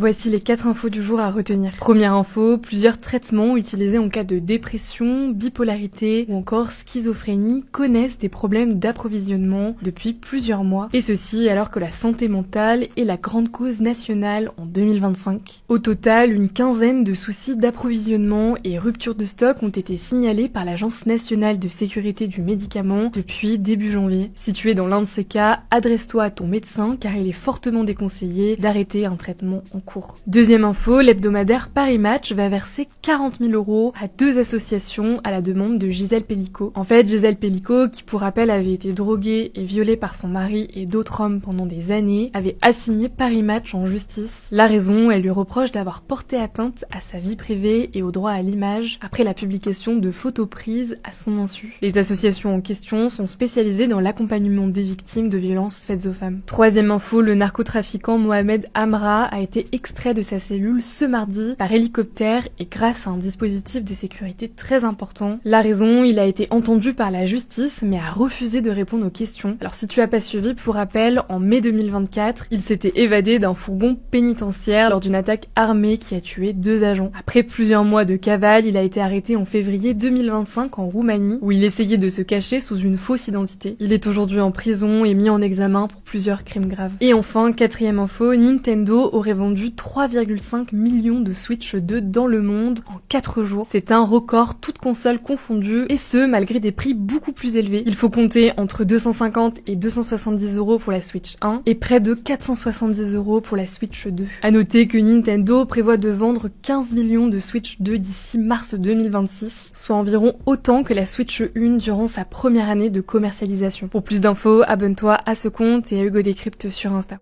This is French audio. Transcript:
Voici les 4 infos du jour à retenir. Première info, plusieurs traitements utilisés en cas de dépression, bipolarité ou encore schizophrénie connaissent des problèmes d'approvisionnement depuis plusieurs mois, et ceci alors que la santé mentale est la grande cause nationale en 2025. Au total, une quinzaine de soucis d'approvisionnement et rupture de stock ont été signalés par l'Agence nationale de sécurité du médicament depuis début janvier. Si tu es dans l'un de ces cas, adresse-toi à ton médecin car il est fortement déconseillé d'arrêter un traitement en cours. Deuxième info, l'hebdomadaire Paris Match va verser 40 000 € à 2 associations à la demande de Gisèle Pelicot. En fait, Gisèle Pelicot, qui pour rappel avait été droguée et violée par son mari et d'autres hommes pendant des années, avait assigné Paris Match en justice. La raison, elle lui reproche d'avoir porté atteinte à sa vie privée et au droit à l'image après la publication de photos prises à son insu. Les associations en question sont spécialisées dans l'accompagnement des victimes de violences faites aux femmes. Troisième info, le narcotrafiquant Mohamed Amra a été extrait de sa cellule ce mardi par hélicoptère et grâce à un dispositif de sécurité très important. La raison, il a été entendu par la justice mais a refusé de répondre aux questions. Alors si tu as pas suivi, pour rappel, en mai 2024, il s'était évadé d'un fourgon pénitentiaire lors d'une attaque armée qui a tué 2 agents. Après plusieurs mois de cavale, il a été arrêté en février 2025 en Roumanie où il essayait de se cacher sous une fausse identité. Il est aujourd'hui en prison et mis en examen pour plusieurs crimes graves. Et enfin, quatrième info, Nintendo aurait vendu 3,5 millions de Switch 2 dans le monde en 4 jours. C'est un record, toutes consoles confondues, et ce, malgré des prix beaucoup plus élevés. Il faut compter entre 250 et 270 € pour la Switch 1 et près de 470 € pour la Switch 2. À noter que Nintendo prévoit de vendre 15 millions de Switch 2 d'ici mars 2026, soit environ autant que la Switch 1 durant sa première année de commercialisation. Pour plus d'infos, abonne-toi à ce compte et à Hugo Décrypte sur Insta.